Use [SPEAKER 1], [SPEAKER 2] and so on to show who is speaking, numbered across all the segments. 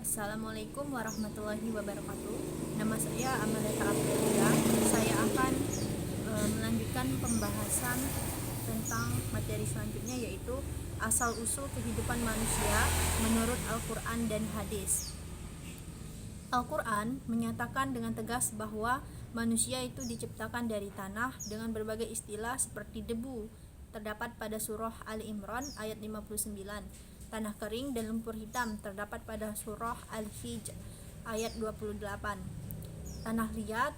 [SPEAKER 1] Assalamualaikum warahmatullahi wabarakatuh. Nama saya Amaleta Abdullah. Saya akan melanjutkan pembahasan tentang materi selanjutnya, yaitu asal-usul kehidupan manusia menurut Al-Quran dan hadis. Al-Quran menyatakan dengan tegas bahwa manusia itu diciptakan dari tanah dengan berbagai istilah seperti debu. Terdapat pada surah Ali Imran ayat 59. Tanah kering dan lumpur hitam terdapat pada surah Al-Hijr ayat 28. Tanah liat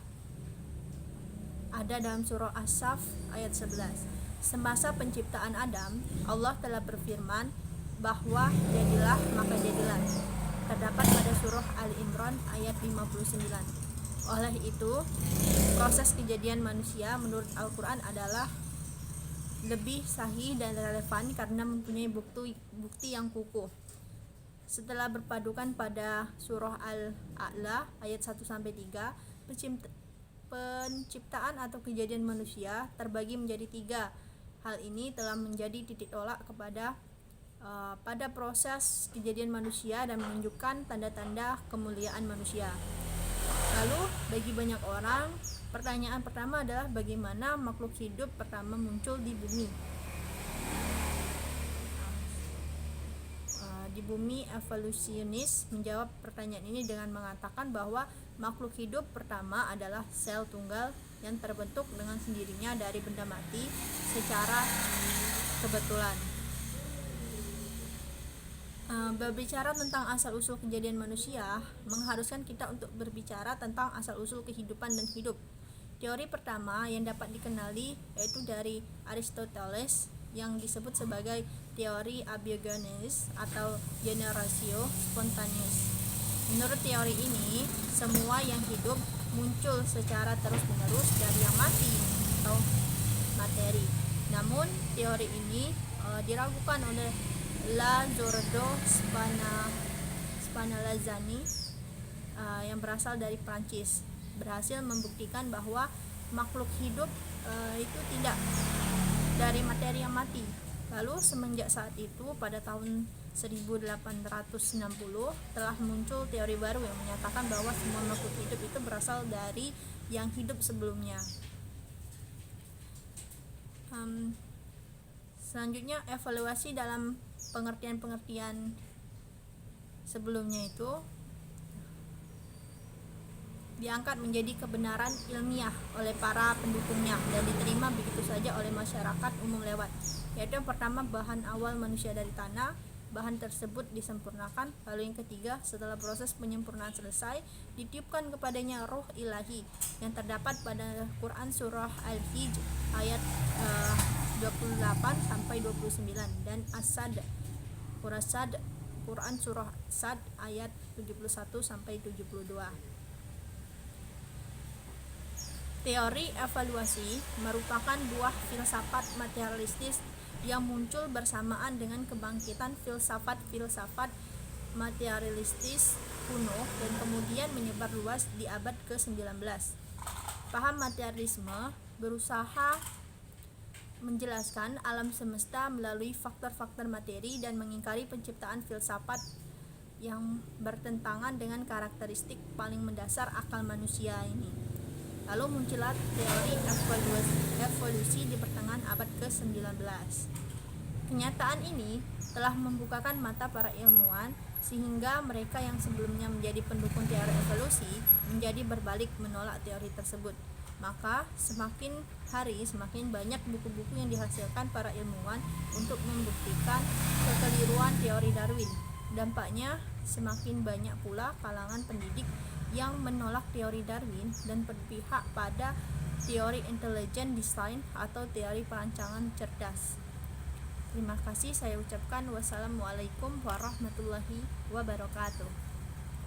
[SPEAKER 1] ada dalam surah As-Saff ayat 11. Semasa penciptaan Adam, Allah telah berfirman bahwa jadilah maka jadilah. Terdapat pada surah Ali Imran ayat 59. Oleh itu, proses kejadian manusia menurut Al-Quran adalah lebih sahih dan relevan karena mempunyai bukti yang kukuh. Setelah berpadukan pada surah Al-A'la ayat 1-3, penciptaan atau kejadian manusia terbagi menjadi 3. Hal ini telah menjadi titik tolak pada proses kejadian manusia dan menunjukkan tanda-tanda kemuliaan manusia. Lalu bagi banyak orang, pertanyaan pertama adalah bagaimana makhluk hidup pertama muncul di bumi. Di bumi, evolusionis menjawab pertanyaan ini dengan mengatakan bahwa makhluk hidup pertama adalah sel tunggal yang terbentuk dengan sendirinya dari benda mati secara kebetulan. Berbicara tentang asal-usul kejadian manusia mengharuskan kita untuk berbicara tentang asal-usul kehidupan dan hidup. Teori pertama yang dapat dikenali yaitu dari Aristoteles yang disebut sebagai teori abiogenes atau generatio spontaneus. Menurut teori ini, semua yang hidup muncul secara terus-menerus dari yang mati atau materi. Namun, teori ini diragukan oleh Lazardo Spinolazzani yang berasal dari Prancis, berhasil membuktikan bahwa makhluk hidup itu tidak dari materi yang mati. Lalu semenjak saat itu pada tahun 1860 telah muncul teori baru yang menyatakan bahwa semua makhluk hidup itu berasal dari yang hidup sebelumnya. Selanjutnya, evaluasi dalam pengertian-pengertian sebelumnya itu diangkat menjadi kebenaran ilmiah oleh para pendukungnya dan diterima begitu saja oleh masyarakat umum lewat, yaitu yang pertama, bahan awal manusia dari tanah. Bahan tersebut disempurnakan. Lalu yang ketiga, setelah proses penyempurnaan selesai, ditiupkan kepadanya roh ilahi yang terdapat pada Quran surah Al-Hijr ayat 28-29 dan As-Sad Quran surah Sad ayat 71-72. Teori evaluasi merupakan buah filsafat materialistis yang muncul bersamaan dengan kebangkitan filsafat materialistis kuno dan kemudian menyebar luas di abad ke-19. Paham materialisme berusaha menjelaskan alam semesta melalui faktor-faktor materi dan mengingkari penciptaan filsafat yang bertentangan dengan karakteristik paling mendasar akal manusia ini. Lalu muncullah teori evolusi di pertengahan abad ke-19. Kenyataan ini telah membukakan mata para ilmuwan sehingga mereka yang sebelumnya menjadi pendukung teori evolusi menjadi berbalik menolak teori tersebut. Maka semakin hari semakin banyak buku-buku yang dihasilkan para ilmuwan untuk membuktikan kekeliruan teori Darwin. Dampaknya semakin banyak pula kalangan pendidik yang menolak teori Darwin dan berpihak pada teori intelligent design atau teori perancangan cerdas. Terima kasih saya ucapkan. Wassalamualaikum warahmatullahi wabarakatuh.